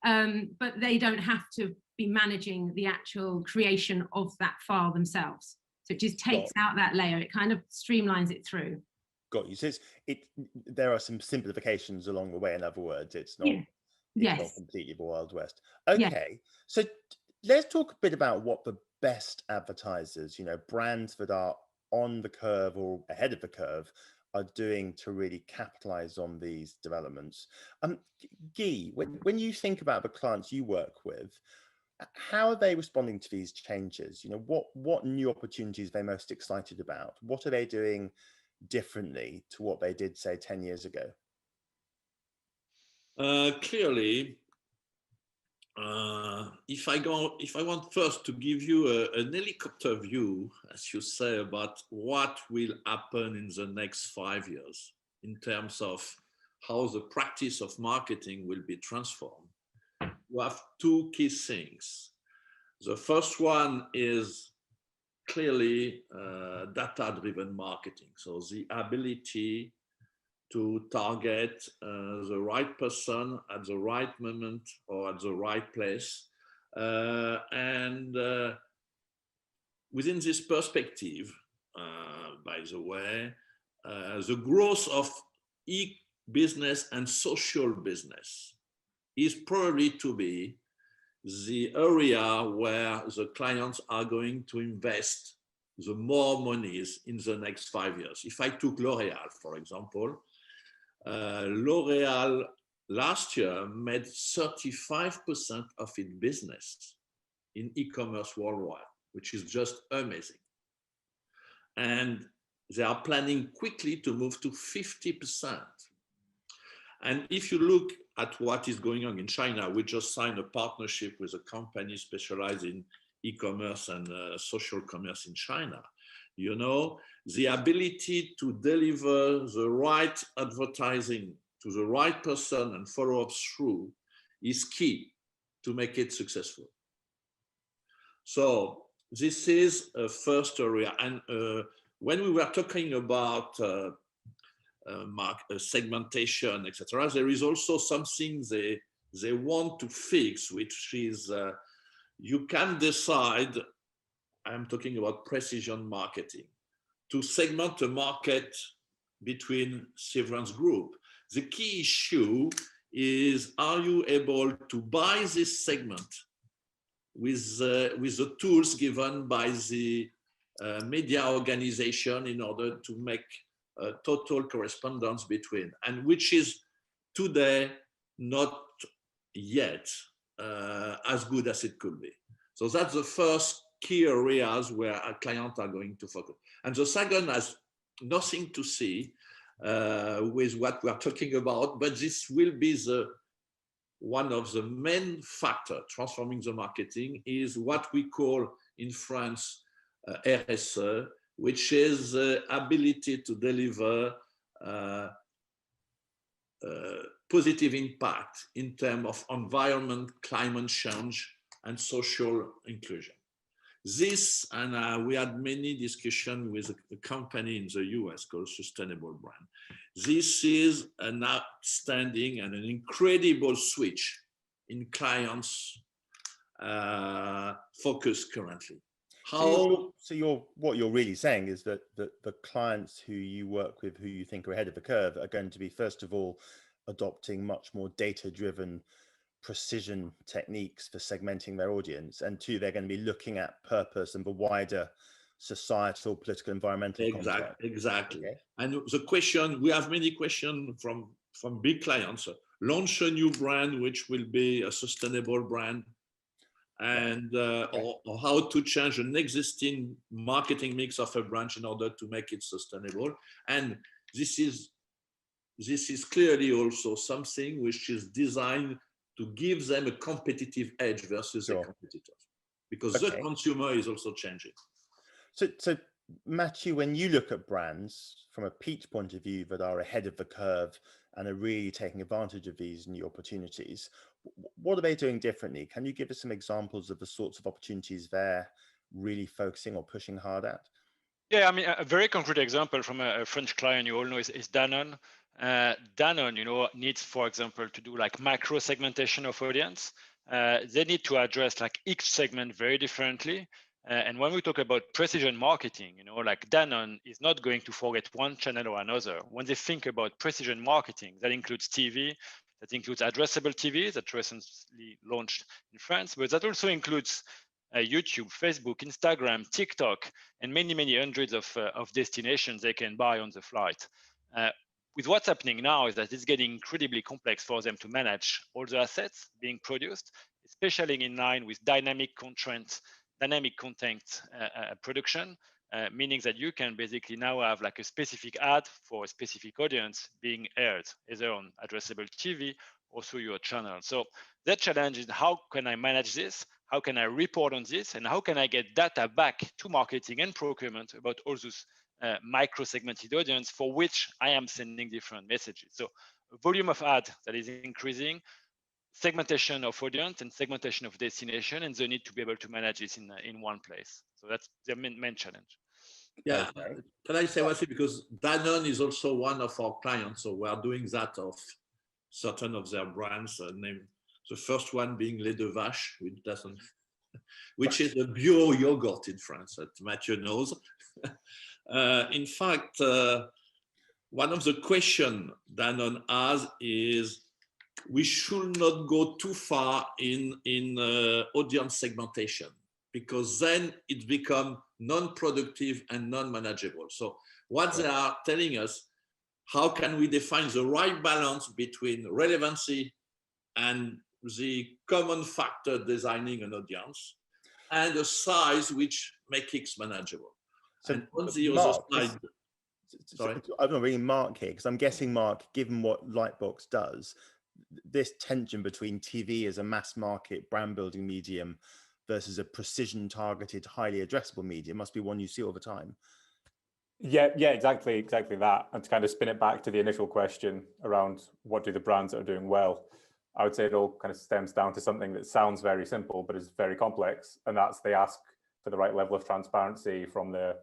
E: But they don't have to be managing the actual creation of that file themselves. So it just takes out that layer. It kind of streamlines it through.
D: Got you. So there are some simplifications along the way. In other words, it's not,
E: not
D: completely the Wild West. Okay, so let's talk a bit about what the best advertisers, brands that are on the curve or ahead of the curve, are doing to really capitalize on these developments. Guy, when you think about the clients you work with, how are they responding to these changes? What new opportunities are they most excited about? What are they doing differently to what they did, say, 10 years ago?
F: Clearly, if I want first to give you an helicopter view, as you say, about what will happen in the next 5 years in terms of how the practice of marketing will be transformed, you have two key things. The first one is clearly data-driven marketing. So the ability to target the right person at the right moment or at the right place. And within this perspective, by the way, the growth of e-business and social business is probably to be the area where the clients are going to invest the more monies in the next 5 years. If I took L'Oréal, for example, L'Oréal last year made 35% of its business in e-commerce worldwide, which is just amazing. And they are planning quickly to move to 50%. And if you look at what is going on in China. We just signed a partnership with a company specialized in e-commerce and social commerce in China. You know, the ability to deliver the right advertising to the right person and follow up through is key to make it successful. So this is a first area. And when we were talking about segmentation, etc., there is also something they want to fix, which is you can decide, I'm talking about precision marketing, to segment a market between several groups. The key issue is, are you able to buy this segment with the tools given by the media organization in order to make a total correspondence between, and which is today not yet as good as it could be. So that's the first key areas where our clients are going to focus. And the second has nothing to see with what we are talking about, but this will be one of the main factors transforming the marketing is what we call in France RSE, which is the ability to deliver positive impact in terms of environment, climate change, and social inclusion. This, and we had many discussions with a company in the US called Sustainable Brand. This is an outstanding and an incredible switch in clients' focus currently.
D: So what you're really saying is that the clients who you work with, who you think are ahead of the curve, are going to be, first of all, adopting much more data-driven precision techniques for segmenting their audience, and two, they're going to be looking at purpose and the wider societal, political, environmental context.
F: Exactly.
D: Okay.
F: And the question, we have many questions from big clients. Launch a new brand which will be a sustainable brand, and or how to change an existing marketing mix of a brand in order to make it sustainable. And this is clearly also something which is designed to give them a competitive edge versus their competitors, because the consumer is also changing.
D: So Mathieu, when you look at brands from a Peach point of view that are ahead of the curve and are really taking advantage of these new opportunities, what are they doing differently? Can you give us some examples of the sorts of opportunities they're really focusing or pushing hard at?
H: Yeah, I mean, a very concrete example from a French client you all know is Danone. Danone, you know, needs, for example, to do like micro segmentation of audience. They need to address like each segment very differently. And when we talk about precision marketing, you know, like Danone is not going to forget one channel or another. When they think about precision marketing, that includes TV, that includes addressable TV that recently launched in France, but that also includes YouTube, Facebook, Instagram, TikTok, and many, many hundreds of destinations they can buy on the flight. With what's happening now is that it's getting incredibly complex for them to manage all the assets being produced, especially in line with dynamic content production, meaning that you can basically now have like a specific ad for a specific audience being aired either on addressable TV or through your channel. So that challenge is, how can I manage this? How can I report on this? And how can I get data back to marketing and procurement about all those micro-segmented audience for which I am sending different messages? So volume of ad that is increasing, segmentation of audience and segmentation of destination, and the need to be able to manage this in one place. So that's the main challenge.
F: Yeah, can I say one thing? Because Danone is also one of our clients, so we are doing that of certain of their brands, named the first one being Lait de Vache, which is a bio yogurt in France, that Mathieu knows. In fact, one of the questions Danone has is, we should not go too far in audience segmentation, because then it becomes non-productive and non-manageable. So what they are telling us, how can we define the right balance between relevancy and the common factor designing an audience, and a size which makes it manageable. So and on the other side,
D: I'm not really Mark here, because I'm guessing, Mark, given what Lightbox does, this tension between TV as a mass market brand building medium versus a precision targeted, highly addressable medium must be one you see all the time.
G: Yeah, exactly that. And to kind of spin it back to the initial question around what do the brands that are doing well, I would say it all kind of stems down to something that sounds very simple, but is very complex. And that's they ask for the right level of transparency from their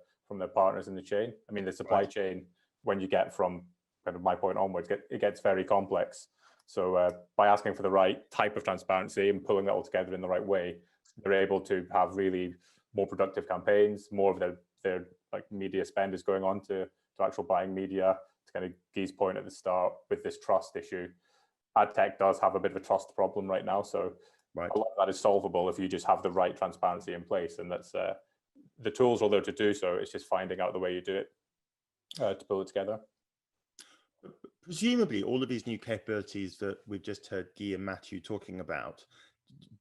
G: partners in the chain. I mean, the supply chain, when you get from kind of my point onwards, it gets very complex. So by asking for the right type of transparency and pulling that all together in the right way, they're able to have really more productive campaigns, more of their like media spend is going on to actual buying media. To kind of Guy's point at the start with this trust issue, ad tech does have a bit of a trust problem right now. So a lot of that is solvable if you just have the right transparency in place, and that's the tools are there to do so. It's just finding out the way you do it to pull it together.
D: Presumably, all of these new capabilities that we've just heard Guy and Mathieu talking about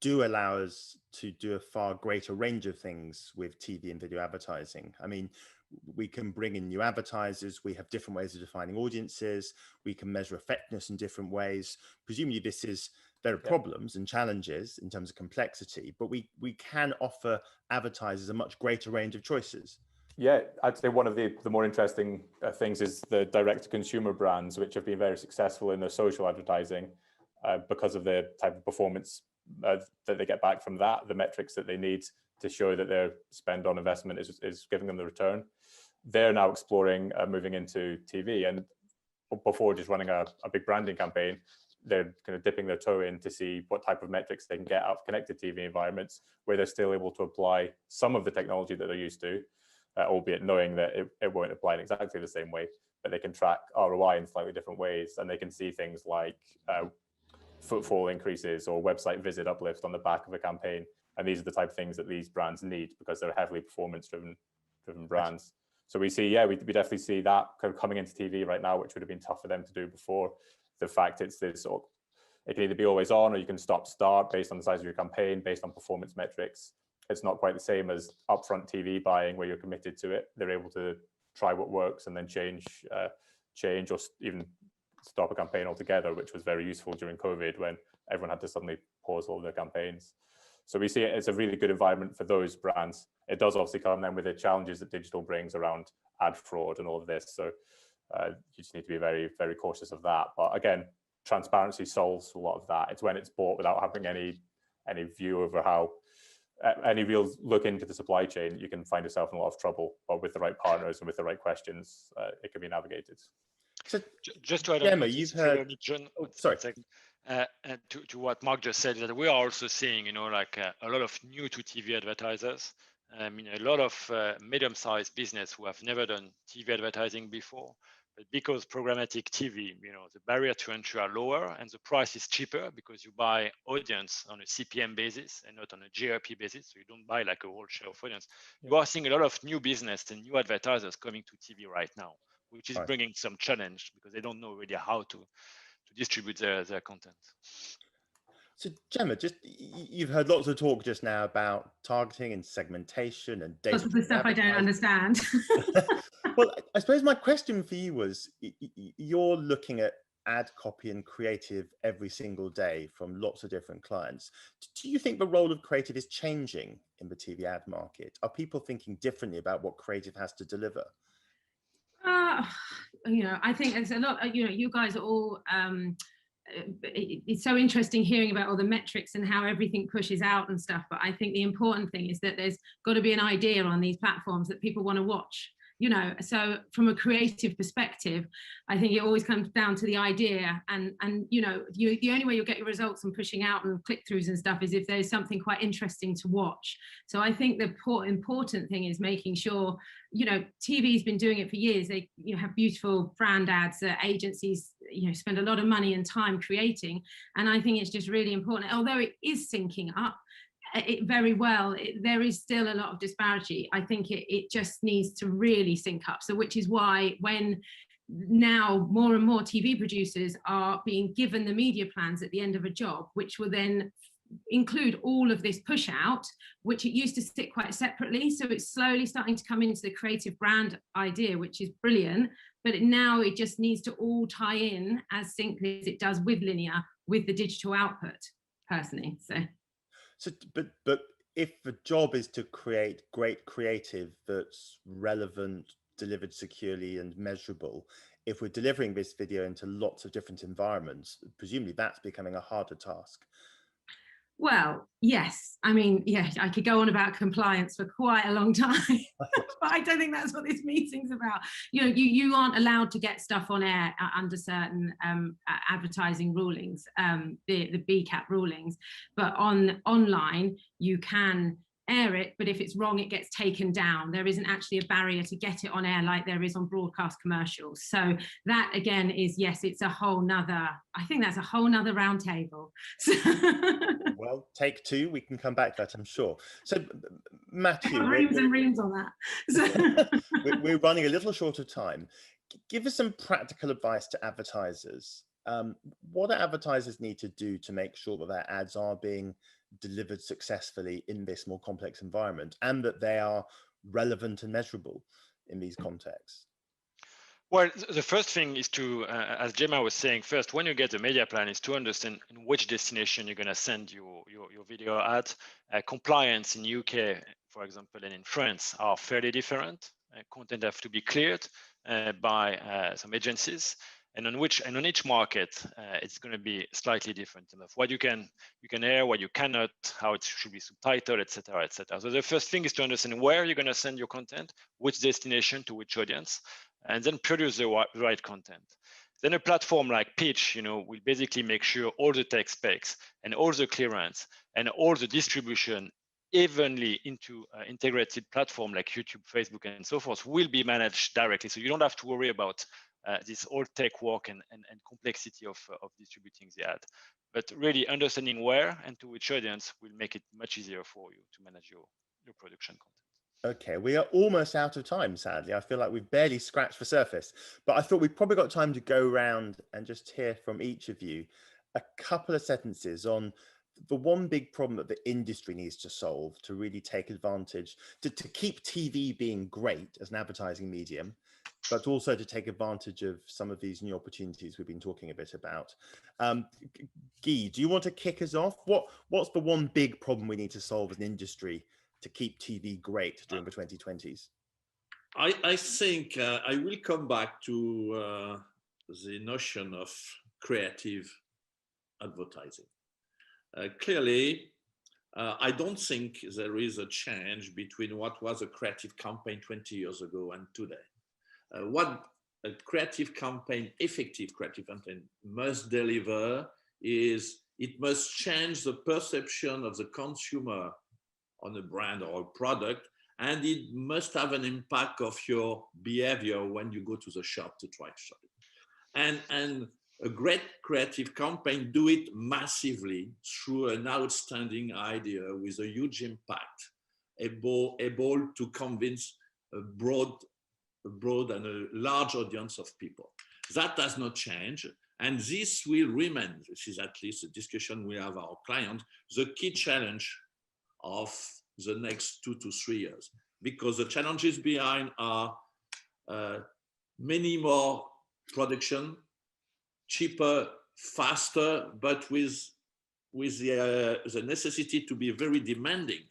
D: do allow us to do a far greater range of things with TV and video advertising. I mean, we can bring in new advertisers, we have different ways of defining audiences, we can measure effectiveness in different ways. Presumably there are problems and challenges in terms of complexity, but we can offer advertisers a much greater range of choices.
G: Yeah, I'd say one of the more interesting things is the direct-to-consumer brands, which have been very successful in their social advertising because of the type of performance that they get back from that, the metrics that they need to show that their spend on investment is giving them the return. They're now exploring moving into TV, and before just running a big branding campaign, they're kind of dipping their toe in to see what type of metrics they can get out of connected TV environments where they're still able to apply some of the technology that they're used to, albeit knowing that it won't apply in exactly the same way, but they can track ROI in slightly different ways, and they can see things like footfall increases or website visit uplift on the back of a campaign. And these are the type of things that these brands need because they're heavily performance driven brands. So we see, we definitely see that kind of coming into TV right now, which would have been tough for them to do before. The fact it can either be always on or you can start based on the size of your campaign, based on performance metrics. It's not quite the same as upfront TV buying where you're committed to it. They're able to try what works and then change or even stop a campaign altogether, which was very useful during COVID when everyone had to suddenly pause all their campaigns. So we see it as a really good environment for those brands. It does obviously come then with the challenges that digital brings around ad fraud and all of this. So you just need to be very, very cautious of that. But again, transparency solves a lot of that. It's when it's bought without having any view over how any real look into the supply chain, you can find yourself in a lot of trouble. But with the right partners and with the right questions, it can be navigated.
H: So just to add
D: Gemma,
H: on,
D: you've heard.
H: John,
D: Sorry.
H: And to what Mark just said, that we are also seeing, like a lot of new to TV advertisers. I mean, a lot of medium-sized business who have never done TV advertising before, but because programmatic TV, the barrier to entry are lower and the price is cheaper because you buy audience on a CPM basis and not on a GRP basis. So you don't buy like a whole share of audience. You are seeing a lot of new business and new advertisers coming to TV right now, which is bringing some challenge because they don't know really how to distribute their content.
D: So Gemma, you've heard lots of talk just now about targeting and segmentation and data.
E: Lots of the stuff I don't understand.
D: Well, I suppose my question for you was, you're looking at ad copy and creative every single day from lots of different clients. Do you think the role of creative is changing in the TV ad market? Are people thinking differently about what creative has to deliver?
E: I think there's a lot, you guys are all, it's so interesting hearing about all the metrics and how everything pushes out and stuff. But I think the important thing is that there's got to be an idea on these platforms that people want to watch. So from a creative perspective, I think it always comes down to the idea and the only way you'll get your results and pushing out and click-throughs and stuff is if there's something quite interesting to watch. So I think the important thing is making sure, TV's been doing it for years. They have beautiful brand ads that agencies, spend a lot of money and time creating. And I think it's just really important, although it is syncing up, very well, there is still a lot of disparity. I think it just needs to really sync up. So which is why when now more and more TV producers are being given the media plans at the end of a job, which will then include all of this push out, which it used to sit quite separately. So it's slowly starting to come into the creative brand idea, which is brilliant. But now it just needs to all tie in as syncly as it does with linear, with the digital output personally.
D: So, but if the job is to create great creative that's relevant, delivered securely and measurable, if we're delivering this video into lots of different environments, presumably that's becoming a harder task.
E: Well, yes. I mean, yeah, I could go on about compliance for quite a long time, but I don't think that's what this meeting's about. You know, you aren't allowed to get stuff on air under certain advertising rulings, the BCAP rulings, but online you can air it, but if it's wrong, it gets taken down. There isn't actually a barrier to get it on air like there is on broadcast commercials. So that again is, yes, it's a whole nother, I think that's a whole nother round table.
D: Well, take two, we can come back to that, I'm sure. So Mathieu,
E: reams and reams on that.
D: we're running a little short of time. Give us some practical advice to advertisers. What do advertisers need to do to make sure that their ads are being delivered successfully in this more complex environment, and that they are relevant and measurable in these contexts?
H: Well, the first thing is to, as Gemma was saying, first, when you get a media plan, is to understand in which destination you're going to send your video ad. Compliance in UK, for example, and in France are fairly different. Content have to be cleared by some agencies. And on each market, it's going to be slightly different of what you can air, what you cannot, how it should be subtitled, etc., etc. So the first thing is to understand where you're going to send your content, which destination to which audience, and then produce the right content. Then a platform like Pitch, will basically make sure all the tech specs and all the clearance and all the distribution evenly into integrated platform like YouTube, Facebook, and so forth will be managed directly. So you don't have to worry about this all tech work and complexity of distributing the ad. But really understanding where and to which audience will make it much easier for you to manage your production content.
D: Okay, we are almost out of time, sadly. I feel like we've barely scratched the surface, but I thought we've probably got time to go around and just hear from each of you a couple of sentences on the one big problem that the industry needs to solve to really take advantage, to keep TV being great as an advertising medium, but also to take advantage of some of these new opportunities we've been talking a bit about. Guy, do you want to kick us off? What's the one big problem we need to solve as an industry to keep TV great during the 2020s?
F: I think I will come back to the notion of creative advertising. Clearly, I don't think there is a change between what was a creative campaign 20 years ago and today. What a creative campaign, effective creative campaign, must deliver is it must change the perception of the consumer on a brand or a product, and it must have an impact of your behavior when you go to the shop to try it. And a great creative campaign do it massively through an outstanding idea with a huge impact, able to convince a broad and a large audience of people. That does not change, and this will remain, this is at least a discussion we have our clients, the key challenge of the next 2 to 3 years, because the challenges behind are many more production, cheaper, faster, but with the necessity to be very demanding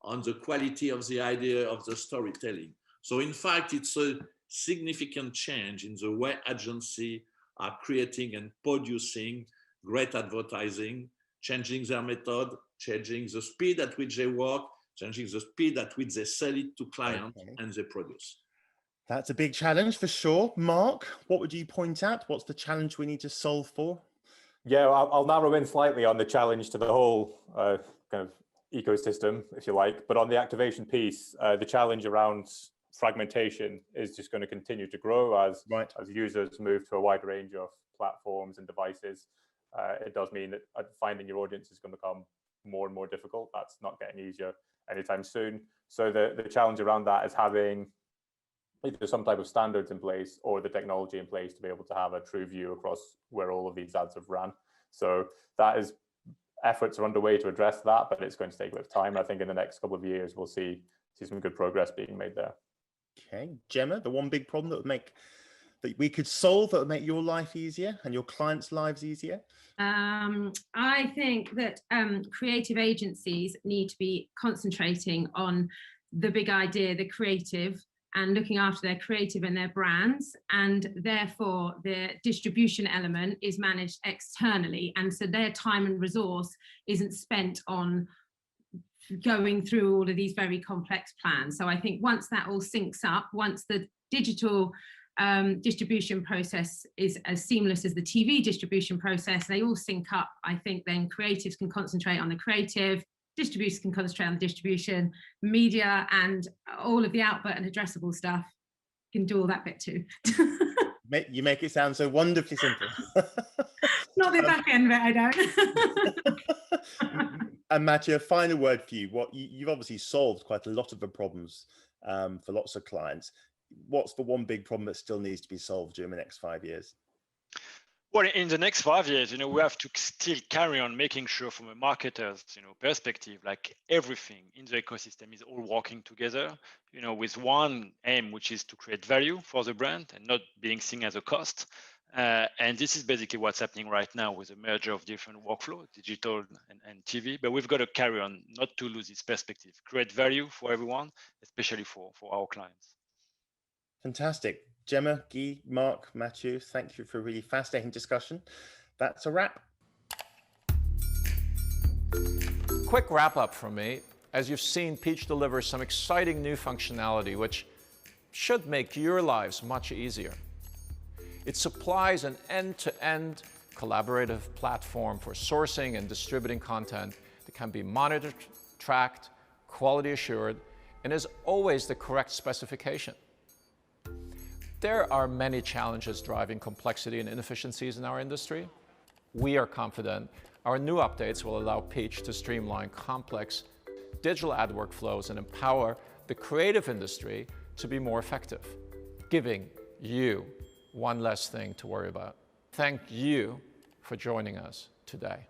F: on the quality of the idea of the storytelling. So in fact, it's a significant change in the way agencies are creating and producing great advertising, changing their method, changing the speed at which they work, changing the speed at which they sell it to clients and they produce.
D: That's a big challenge for sure. Mark, what would you point at? What's the challenge we need to solve for?
G: Yeah, I'll narrow in slightly on the challenge to the whole kind of ecosystem, if you like. But on the activation piece, the challenge around fragmentation is just going to continue to grow as users move to a wide range of platforms and devices. It does mean that finding your audience is going to become more and more difficult. That's not getting easier anytime soon. So the challenge around that is having either some type of standards in place or the technology in place to be able to have a true view across where all of these ads have ran. So that is, efforts are underway to address that, but it's going to take a bit of time. I think in the next couple of years, we'll see some good progress being made there.
D: Okay, Gemma, the one big problem that would make that we could solve that would make your life easier and your clients' lives easier?
E: I think that creative agencies need to be concentrating on the big idea, the creative, and looking after their creative and their brands, and therefore the distribution element is managed externally, and so their time and resource isn't spent on going through all of these very complex plans. So I think once that all syncs up, once the digital distribution process is as seamless as the TV distribution process, they all sync up, I think then creatives can concentrate on the creative, distributors can concentrate on the distribution, media and all of the output and addressable stuff can do all that bit too.
D: You make it sound so wonderfully simple.
E: Not the back end bit, I don't.
D: And Mathieu, a final word for you. You've obviously solved quite a lot of the problems for lots of clients. What's the one big problem that still needs to be solved during the next 5 years?
H: Well, in the next 5 years, we have to still carry on making sure from a marketer's, perspective, like everything in the ecosystem is all working together, with one aim, which is to create value for the brand and not being seen as a cost. And this is basically what's happening right now with a merger of different workflows, digital and TV. But we've got to carry on not to lose this perspective, create value for everyone, especially for our clients.
D: Fantastic. Gemma, Guy, Mark, Mathieu, thank you for a really fascinating discussion. That's a wrap.
A: Quick wrap up from me. As you've seen, Peach delivers some exciting new functionality which should make your lives much easier. It supplies an end-to-end collaborative platform for sourcing and distributing content that can be monitored, tracked, quality assured, and is always the correct specification. There are many challenges driving complexity and inefficiencies in our industry. We are confident our new updates will allow Peach to streamline complex digital ad workflows and empower the creative industry to be more effective, giving you one less thing to worry about. Thank you for joining us today.